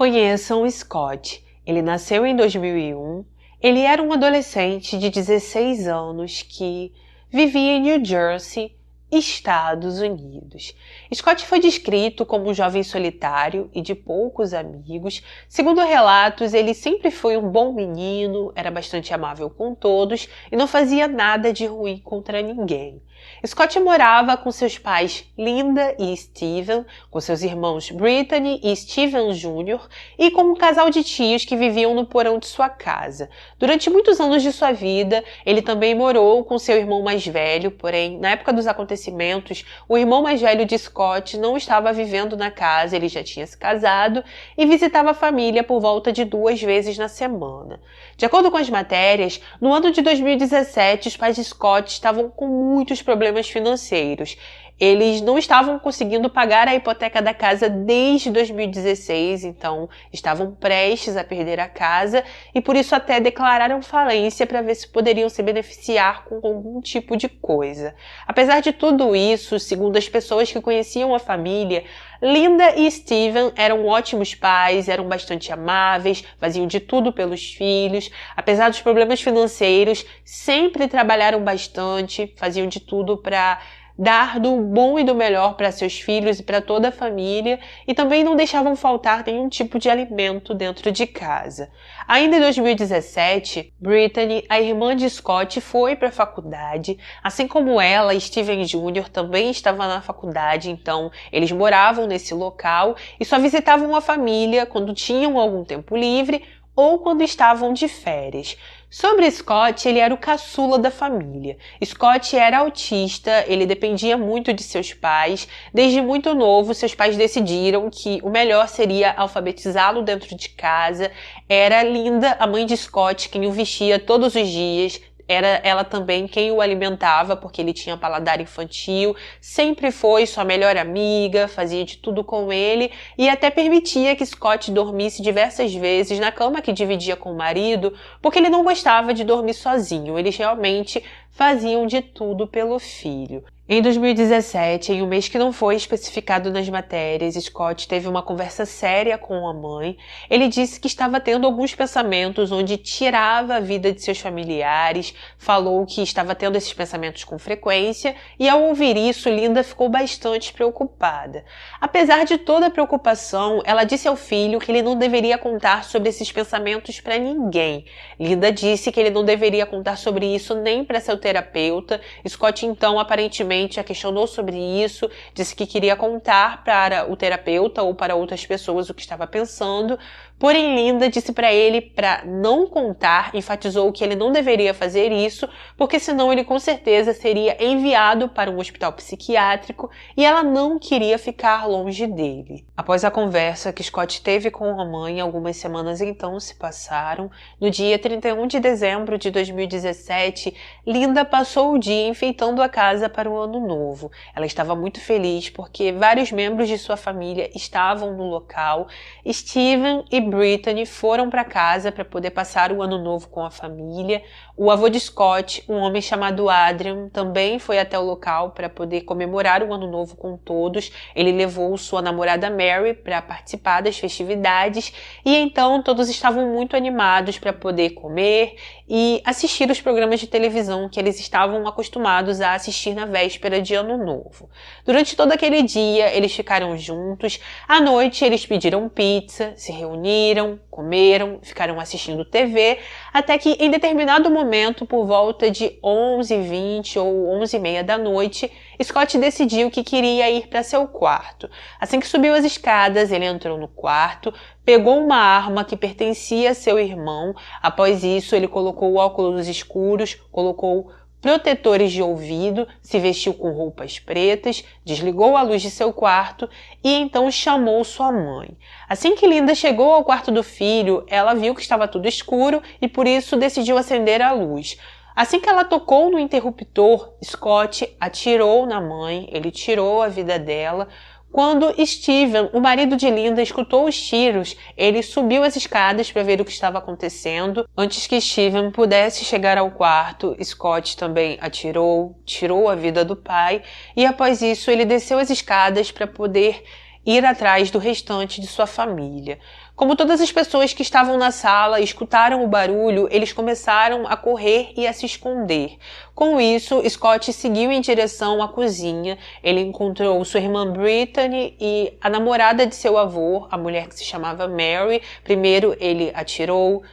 Conheçam o Scott. Ele nasceu em 2001. Ele era um adolescente de 16 anos que vivia em New Jersey, Estados Unidos. Scott foi descrito como um jovem solitário e de poucos amigos. Segundo relatos, ele sempre foi um bom menino, era bastante amável com todos e não fazia nada de ruim contra ninguém. Scott morava com seus pais Linda e Steven, com seus irmãos Brittany e Steven Jr. e com um casal de tios que viviam no porão de sua casa. Durante muitos anos de sua vida, ele também morou com seu irmão mais velho, porém, na época dos acontecimentos, o irmão mais velho de Scott não estava vivendo na casa, ele já tinha se casado e visitava a família por volta de 2 vezes na semana. De acordo com as matérias, no ano de 2017, os pais de Scott estavam com muitos problemas financeiros. Eles não estavam conseguindo pagar a hipoteca da casa desde 2016, então estavam prestes a perder a casa e por isso até declararam falência para ver se poderiam se beneficiar com algum tipo de coisa. Apesar de tudo isso, segundo as pessoas que conheciam a família, Linda e Steven eram ótimos pais, eram bastante amáveis, faziam de tudo pelos filhos. Apesar dos problemas financeiros, sempre trabalharam bastante, faziam de tudo para dar do bom e do melhor para seus filhos e para toda a família e também não deixavam faltar nenhum tipo de alimento dentro de casa. Ainda em 2017, Brittany, a irmã de Scott, foi para a faculdade. Assim como ela, Steven Jr. também estava na faculdade, então eles moravam nesse local e só visitavam a família quando tinham algum tempo livre ou quando estavam de férias. Sobre Scott, ele era o caçula da família. Scott era autista, ele dependia muito de seus pais. Desde muito novo, seus pais decidiram que o melhor seria alfabetizá-lo dentro de casa. Era Linda, a mãe de Scott, quem o vestia todos os dias. Era ela também quem o alimentava, porque ele tinha paladar infantil, sempre foi sua melhor amiga, fazia de tudo com ele e até permitia que Scott dormisse diversas vezes na cama que dividia com o marido, porque ele não gostava de dormir sozinho, eles realmente faziam de tudo pelo filho. Em 2017, em um mês que não foi especificado nas matérias, Scott teve uma conversa séria com a mãe. Ele disse que estava tendo alguns pensamentos onde tirava a vida de seus familiares, falou que estava tendo esses pensamentos com frequência e ao ouvir isso, Linda ficou bastante preocupada. Apesar de toda a preocupação, ela disse ao filho que ele não deveria contar sobre esses pensamentos para ninguém. Linda disse que ele não deveria contar sobre isso nem para seu terapeuta. Scott, então, aparentemente, a questionou sobre isso, disse que queria contar para o terapeuta ou para outras pessoas o que estava pensando, porém Linda disse para ele para não contar, enfatizou que ele não deveria fazer isso, porque senão ele com certeza seria enviado para um hospital psiquiátrico e ela não queria ficar longe dele. Após a conversa que Scott teve com a mãe, algumas semanas então se passaram. No dia 31 de dezembro de 2017, Linda passou o dia enfeitando a casa para o ano novo. Ela estava muito feliz porque vários membros de sua família estavam no local. Steven e Brittany foram para casa para poder passar o ano novo com a família. O avô de Scott, um homem chamado Adrian, também foi até o local para poder comemorar o ano novo com todos. Ele levou sua namorada Mary para participar das festividades e então todos estavam muito animados para poder comer e assistir os programas de televisão que eles estavam acostumados a assistir na véspera de Ano Novo. Durante todo aquele dia, eles ficaram juntos. À noite, eles pediram pizza, se reuniram, comeram, ficaram assistindo TV, até que em determinado momento, por volta de 11h20 ou 11h30 da noite, Scott decidiu que queria ir para seu quarto. Assim que subiu as escadas, ele entrou no quarto, pegou uma arma que pertencia a seu irmão. Após isso, ele colocou óculos escuros, colocou protetores de ouvido, se vestiu com roupas pretas, desligou a luz de seu quarto e então chamou sua mãe. Assim que Linda chegou ao quarto do filho, ela viu que estava tudo escuro e por isso decidiu acender a luz. Assim que ela tocou no interruptor, Scott atirou na mãe, ele tirou a vida dela. Quando Steven, o marido de Linda, escutou os tiros, ele subiu as escadas para ver o que estava acontecendo. Antes que Steven pudesse chegar ao quarto, Scott também atirou, tirou a vida do pai e após isso ele desceu as escadas para poder ir atrás do restante de sua família. Como todas as pessoas que estavam na sala escutaram o barulho, eles começaram a correr e a se esconder. Com isso, Scott seguiu em direção à cozinha. Ele encontrou sua irmã Brittany e a namorada de seu avô, a mulher que se chamava Mary. Primeiro ele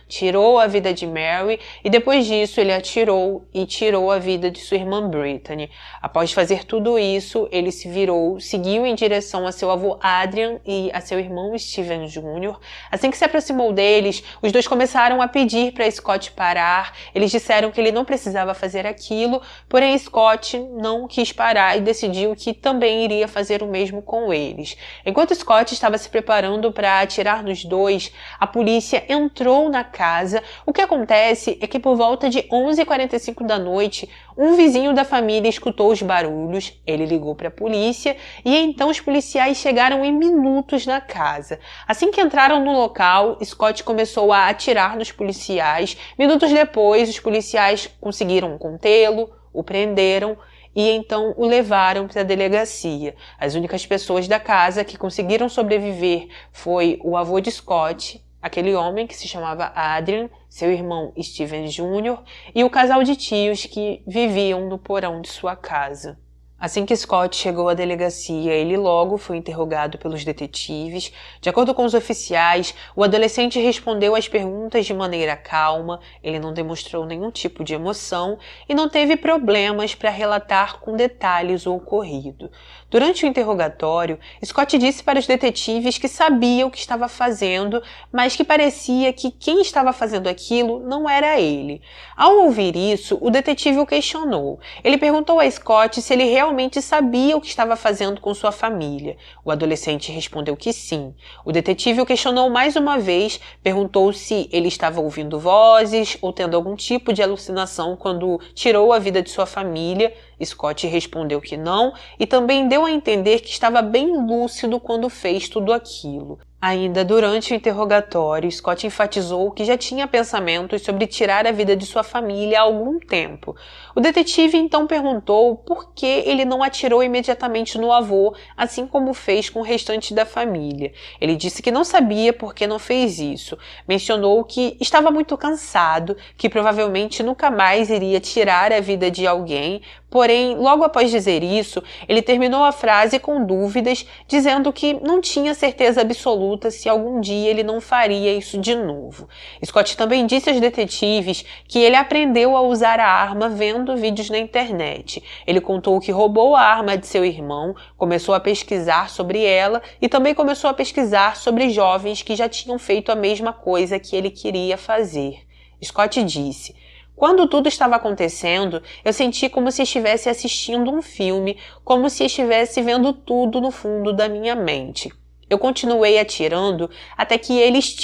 tirou a vida de Mary e depois disso ele atirou e tirou a vida de sua irmã Brittany. Após fazer tudo isso, ele se virou, seguiu em direção a seu avô Adrian e a seu irmão Steven Jr. Assim que se aproximou deles, os dois começaram a pedir para Scott parar. Eles disseram que ele não precisava fazer aquilo, porém Scott não quis parar e decidiu que também iria fazer o mesmo com eles. Enquanto Scott estava se preparando para atirar nos dois, a polícia entrou na casa. O que acontece é que por volta de 11h45 da noite, um vizinho da família escutou os barulhos, ele ligou para a polícia e então os policiais chegaram em minutos na casa. Assim que entraram no local, Scott começou a atirar nos policiais. Minutos depois, os policiais conseguiram contê-lo, o prenderam e então o levaram para a delegacia. As únicas pessoas da casa que conseguiram sobreviver foi o avô de Scott, aquele homem que se chamava Adrian, seu irmão Steven Jr. e o casal de tios que viviam no porão de sua casa. Assim que Scott chegou à delegacia, ele logo foi interrogado pelos detetives. De acordo com os oficiais, o adolescente respondeu às perguntas de maneira calma, ele não demonstrou nenhum tipo de emoção e não teve problemas para relatar com detalhes o ocorrido. Durante o interrogatório, Scott disse para os detetives que sabia o que estava fazendo, mas que parecia que quem estava fazendo aquilo não era ele. Ao ouvir isso, o detetive o questionou. Ele perguntou a Scott se ele realmente sabia o que estava fazendo com sua família. O adolescente respondeu que sim. O detetive o questionou mais uma vez, perguntou se ele estava ouvindo vozes ou tendo algum tipo de alucinação quando tirou a vida de sua família. Scott respondeu que não e também deu a entender que estava bem lúcido quando fez tudo aquilo. Ainda durante o interrogatório, Scott enfatizou que já tinha pensamentos sobre tirar a vida de sua família há algum tempo. O detetive então perguntou por que ele não atirou imediatamente no avô, assim como fez com o restante da família. Ele disse que não sabia por que não fez isso. Mencionou que estava muito cansado, que provavelmente nunca mais iria tirar a vida de alguém. Porém, logo após dizer isso, ele terminou a frase com dúvidas, dizendo que não tinha certeza absoluta se algum dia ele não faria isso de novo. Scott também disse aos detetives que ele aprendeu a usar a arma vendo vídeos na internet. Ele contou que roubou a arma de seu irmão, começou a pesquisar sobre ela e também começou a pesquisar sobre jovens que já tinham feito a mesma coisa que ele queria fazer. Scott disse: "Quando tudo estava acontecendo, eu senti como se estivesse assistindo um filme, como se estivesse vendo tudo no fundo da minha mente. Eu continuei atirando até que eles,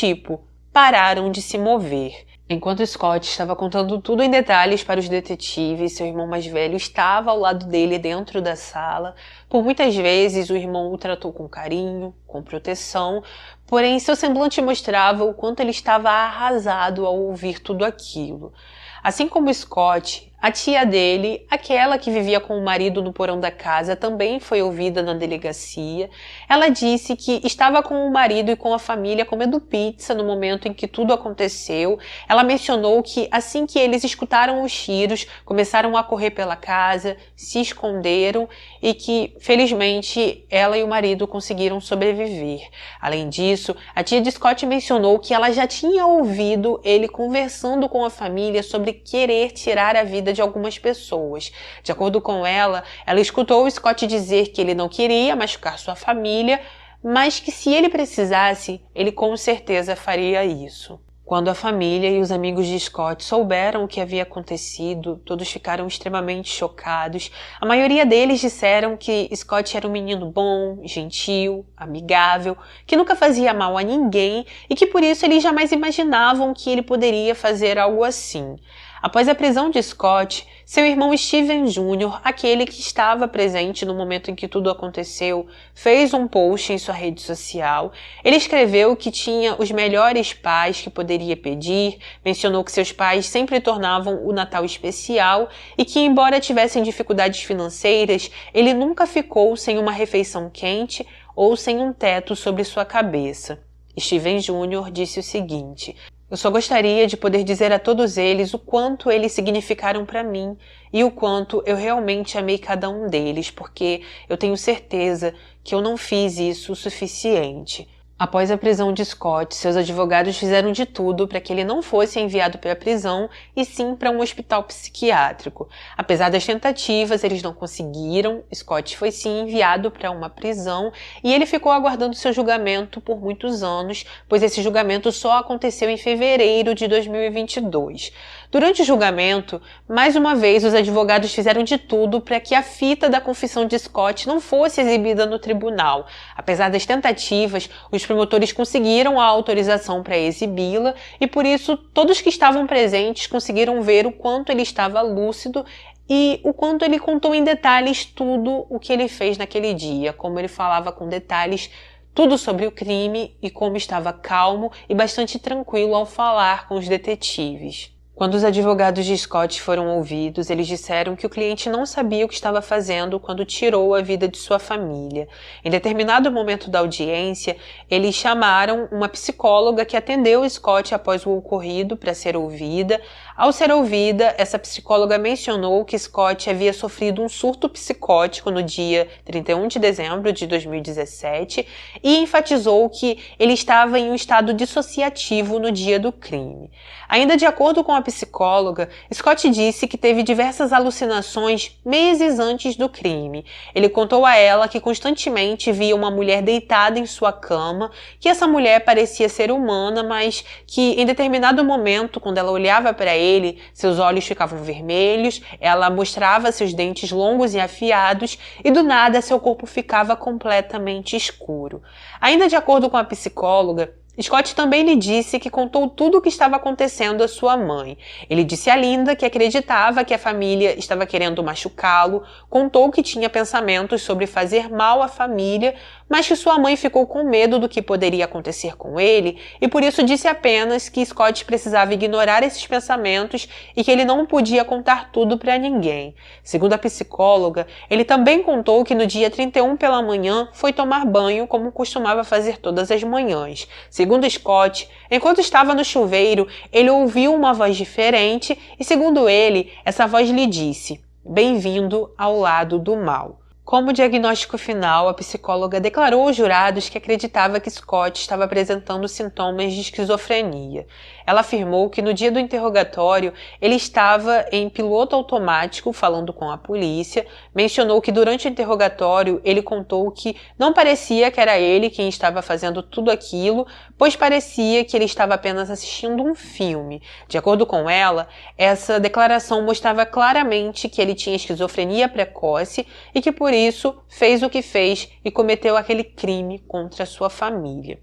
pararam de se mover." Enquanto Scott estava contando tudo em detalhes para os detetives, seu irmão mais velho estava ao lado dele dentro da sala. Por muitas vezes, o irmão o tratou com carinho, com proteção, porém seu semblante mostrava o quanto ele estava arrasado ao ouvir tudo aquilo. Assim como Scott, a tia dele, aquela que vivia com o marido no porão da casa, também foi ouvida na delegacia. Ela disse que estava com o marido e com a família comendo pizza no momento em que tudo aconteceu. Ela mencionou que assim que eles escutaram os tiros, começaram a correr pela casa, se esconderam e que, felizmente, ela e o marido conseguiram sobreviver. Além disso, a tia de Scott mencionou que ela já tinha ouvido ele conversando com a família sobre querer tirar a vida de algumas pessoas. De acordo com ela, ela escutou o Scott dizer que ele não queria machucar sua família, mas que se ele precisasse, ele com certeza faria isso. Quando a família e os amigos de Scott souberam o que havia acontecido, todos ficaram extremamente chocados. A maioria deles disseram que Scott era um menino bom, gentil, amigável, que nunca fazia mal a ninguém e que por isso eles jamais imaginavam que ele poderia fazer algo assim. Após a prisão de Scott, seu irmão Steven Jr., aquele que estava presente no momento em que tudo aconteceu, fez um post em sua rede social. Ele escreveu que tinha os melhores pais que poderia pedir, mencionou que seus pais sempre tornavam o Natal especial e que, embora tivessem dificuldades financeiras, ele nunca ficou sem uma refeição quente ou sem um teto sobre sua cabeça. Steven Jr. disse o seguinte: "Eu só gostaria de poder dizer a todos eles o quanto eles significaram para mim e o quanto eu realmente amei cada um deles, porque eu tenho certeza que eu não fiz isso o suficiente." Após a prisão de Scott, seus advogados fizeram de tudo para que ele não fosse enviado para a prisão e sim para um hospital psiquiátrico. Apesar das tentativas, eles não conseguiram. Scott foi sim enviado para uma prisão e ele ficou aguardando seu julgamento por muitos anos, pois esse julgamento só aconteceu em fevereiro de 2022. Durante o julgamento, mais uma vez os advogados fizeram de tudo para que a fita da confissão de Scott não fosse exibida no tribunal. Apesar das tentativas, os promotores conseguiram a autorização para exibi-la e por isso todos que estavam presentes conseguiram ver o quanto ele estava lúcido e o quanto ele contou em detalhes tudo o que ele fez naquele dia, como ele falava com detalhes tudo sobre o crime e como estava calmo e bastante tranquilo ao falar com os detetives. Quando os advogados de Scott foram ouvidos, eles disseram que o cliente não sabia o que estava fazendo quando tirou a vida de sua família. Em determinado momento da audiência, eles chamaram uma psicóloga que atendeu Scott após o ocorrido para ser ouvida. Ao ser ouvida, essa psicóloga mencionou que Scott havia sofrido um surto psicótico no dia 31 de dezembro de 2017 e enfatizou que ele estava em um estado dissociativo no dia do crime. Ainda de acordo com a psicóloga, Scott disse que teve diversas alucinações meses antes do crime. Ele contou a ela que constantemente via uma mulher deitada em sua cama, que essa mulher parecia ser humana, mas que em determinado momento, quando ela olhava para ele, seus olhos ficavam vermelhos, ela mostrava seus dentes longos e afiados e do nada seu corpo ficava completamente escuro. Ainda de acordo com a psicóloga, Scott também lhe disse que contou tudo o que estava acontecendo à sua mãe. Ele disse a Linda que acreditava que a família estava querendo machucá-lo, contou que tinha pensamentos sobre fazer mal à família, mas que sua mãe ficou com medo do que poderia acontecer com ele e por isso disse apenas que Scott precisava ignorar esses pensamentos e que ele não podia contar tudo para ninguém. Segundo a psicóloga, ele também contou que no dia 31 pela manhã foi tomar banho como costumava fazer todas as manhãs. Segundo Scott, enquanto estava no chuveiro, ele ouviu uma voz diferente e, segundo ele, essa voz lhe disse: "Bem-vindo ao lado do mal." Como diagnóstico final, a psicóloga declarou aos jurados que acreditava que Scott estava apresentando sintomas de esquizofrenia. Ela afirmou que no dia do interrogatório ele estava em piloto automático falando com a polícia, mencionou que durante o interrogatório ele contou que não parecia que era ele quem estava fazendo tudo aquilo, pois parecia que ele estava apenas assistindo um filme. De acordo com ela, essa declaração mostrava claramente que ele tinha esquizofrenia precoce e que por isso fez o que fez e cometeu aquele crime contra sua família.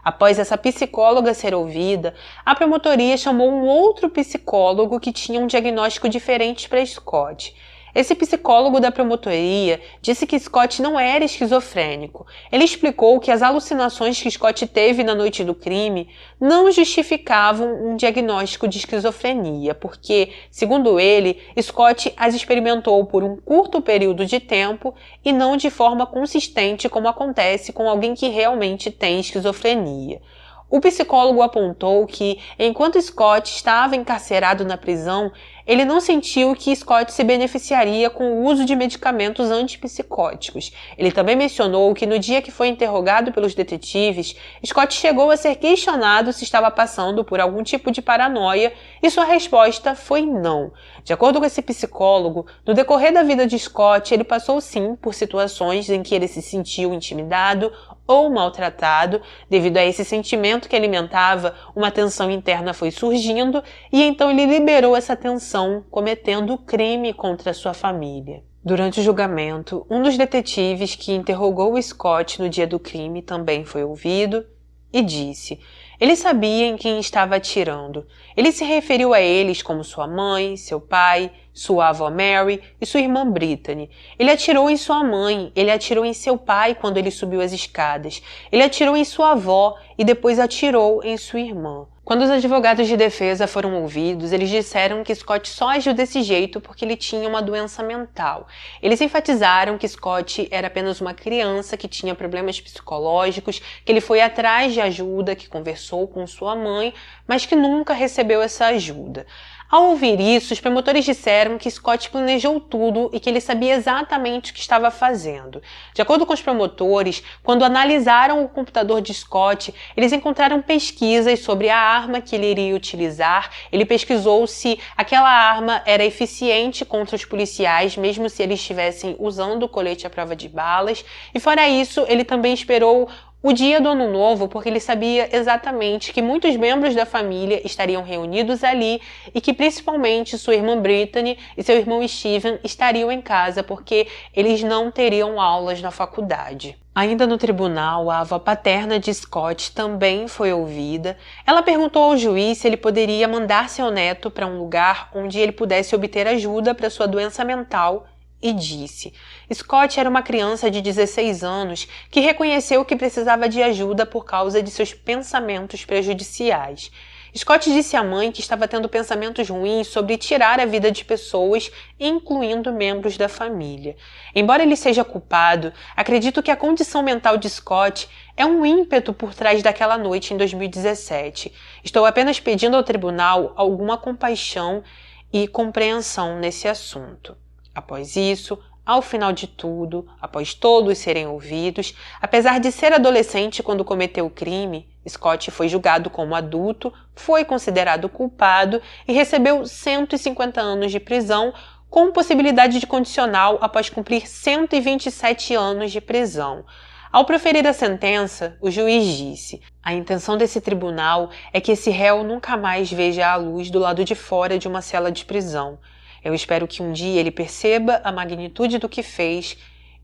Após essa psicóloga ser ouvida, a promotoria chamou um outro psicólogo que tinha um diagnóstico diferente para Scott. Esse psicólogo da promotoria disse que Scott não era esquizofrênico. Ele explicou que as alucinações que Scott teve na noite do crime não justificavam um diagnóstico de esquizofrenia, porque, segundo ele, Scott as experimentou por um curto período de tempo e não de forma consistente como acontece com alguém que realmente tem esquizofrenia. O psicólogo apontou que, enquanto Scott estava encarcerado na prisão, ele não sentiu que Scott se beneficiaria com o uso de medicamentos antipsicóticos. Ele também mencionou que no dia que foi interrogado pelos detetives, Scott chegou a ser questionado se estava passando por algum tipo de paranoia e sua resposta foi não. De acordo com esse psicólogo, no decorrer da vida de Scott, ele passou sim por situações em que ele se sentiu intimidado ou maltratado. Devido a esse sentimento que alimentava, uma tensão interna foi surgindo e então ele liberou essa tensão, cometendo o crime contra sua família. Durante o julgamento, um dos detetives que interrogou Scott no dia do crime também foi ouvido e disse: ele sabia em quem estava atirando. Ele se referiu a eles como sua mãe, seu pai, sua avó Mary e sua irmã Brittany. Ele atirou em sua mãe, ele atirou em seu pai quando ele subiu as escadas. Ele atirou em sua avó e depois atirou em sua irmã. Quando os advogados de defesa foram ouvidos, eles disseram que Scott só agiu desse jeito porque ele tinha uma doença mental. Eles enfatizaram que Scott era apenas uma criança que tinha problemas psicológicos, que ele foi atrás de ajuda, que conversou com sua mãe, mas que nunca recebeu essa ajuda. Ao ouvir isso, os promotores disseram que Scott planejou tudo e que ele sabia exatamente o que estava fazendo. De acordo com os promotores, quando analisaram o computador de Scott, eles encontraram pesquisas sobre a arma que ele iria utilizar. Ele pesquisou se aquela arma era eficiente contra os policiais, mesmo se eles estivessem usando o colete à prova de balas. E fora isso, ele também esperou o dia do Ano Novo, porque ele sabia exatamente que muitos membros da família estariam reunidos ali e que principalmente sua irmã Brittany e seu irmão Steven estariam em casa porque eles não teriam aulas na faculdade. Ainda no tribunal, a avó paterna de Scott também foi ouvida. Ela perguntou ao juiz se ele poderia mandar seu neto para um lugar onde ele pudesse obter ajuda para sua doença mental e disse: Scott era uma criança de 16 anos que reconheceu que precisava de ajuda por causa de seus pensamentos prejudiciais. Scott disse à mãe que estava tendo pensamentos ruins sobre tirar a vida de pessoas, incluindo membros da família. Embora ele seja culpado, acredito que a condição mental de Scott é um ímpeto por trás daquela noite em 2017. Estou apenas pedindo ao tribunal alguma compaixão e compreensão nesse assunto. Após isso, ao final de tudo, após todos serem ouvidos, apesar de ser adolescente quando cometeu o crime, Scott foi julgado como adulto, foi considerado culpado e recebeu 150 anos de prisão, com possibilidade de condicional após cumprir 127 anos de prisão. Ao proferir a sentença, o juiz disse: a intenção desse tribunal é que esse réu nunca mais veja a luz do lado de fora de uma cela de prisão. Eu espero que um dia ele perceba a magnitude do que fez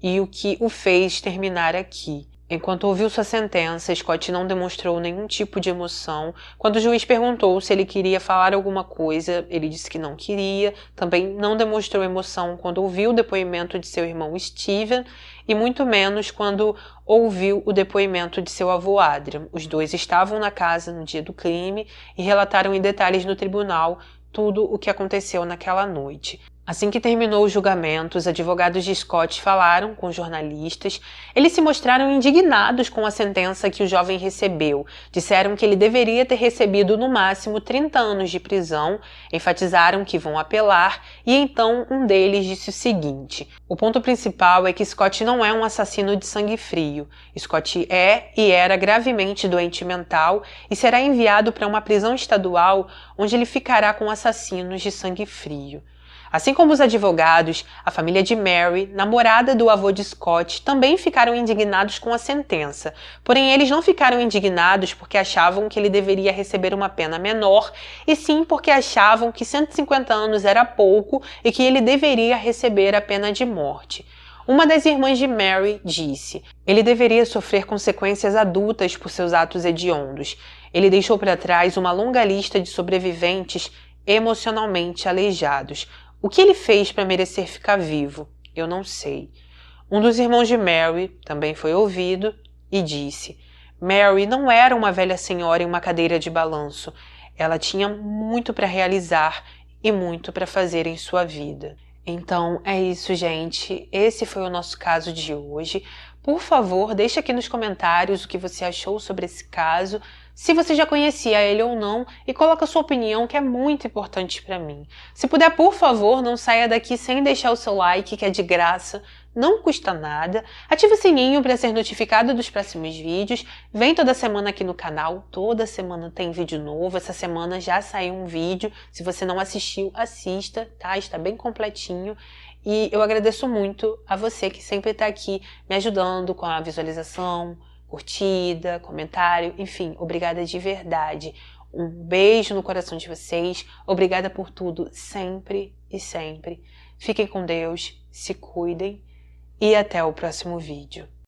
e o que o fez terminar aqui. Enquanto ouviu sua sentença, Scott não demonstrou nenhum tipo de emoção. Quando o juiz perguntou se ele queria falar alguma coisa, ele disse que não queria. Também não demonstrou emoção quando ouviu o depoimento de seu irmão Steven e muito menos quando ouviu o depoimento de seu avô Adrian. Os dois estavam na casa no dia do crime e relataram em detalhes no tribunal tudo o que aconteceu naquela noite. Assim que terminou o julgamento, os advogados de Scott falaram com jornalistas. Eles se mostraram indignados com a sentença que o jovem recebeu. Disseram que ele deveria ter recebido no máximo 30 anos de prisão, enfatizaram que vão apelar e então um deles disse o seguinte: o ponto principal é que Scott não é um assassino de sangue frio. Scott é e era gravemente doente mental e será enviado para uma prisão estadual onde ele ficará com assassinos de sangue frio. Assim como os advogados, a família de Mary, namorada do avô de Scott, também ficaram indignados com a sentença. Porém, eles não ficaram indignados porque achavam que ele deveria receber uma pena menor, e sim porque achavam que 150 anos era pouco e que ele deveria receber a pena de morte. Uma das irmãs de Mary disse: ele deveria sofrer consequências adultas por seus atos hediondos. Ele deixou para trás uma longa lista de sobreviventes emocionalmente aleijados. O que ele fez para merecer ficar vivo? Eu não sei. Um dos irmãos de Mary também foi ouvido e disse: Mary não era uma velha senhora em uma cadeira de balanço. Ela tinha muito para realizar e muito para fazer em sua vida. Então é isso, gente. Esse foi o nosso caso de hoje. Por favor, deixe aqui nos comentários o que você achou sobre esse caso, se você já conhecia ele ou não, e coloca a sua opinião, que é muito importante para mim. Se puder, por favor, não saia daqui sem deixar o seu like, que é de graça, não custa nada. Ative o sininho para ser notificado dos próximos vídeos. Vem toda semana aqui no canal, toda semana tem vídeo novo. Essa semana já saiu um vídeo. Se você não assistiu, assista, tá? Está bem completinho. E eu agradeço muito a você que sempre está aqui me ajudando com a visualização, curtida, comentário, enfim, obrigada de verdade. Um beijo no coração de vocês, obrigada por tudo, sempre e sempre. Fiquem com Deus, se cuidem e até o próximo vídeo.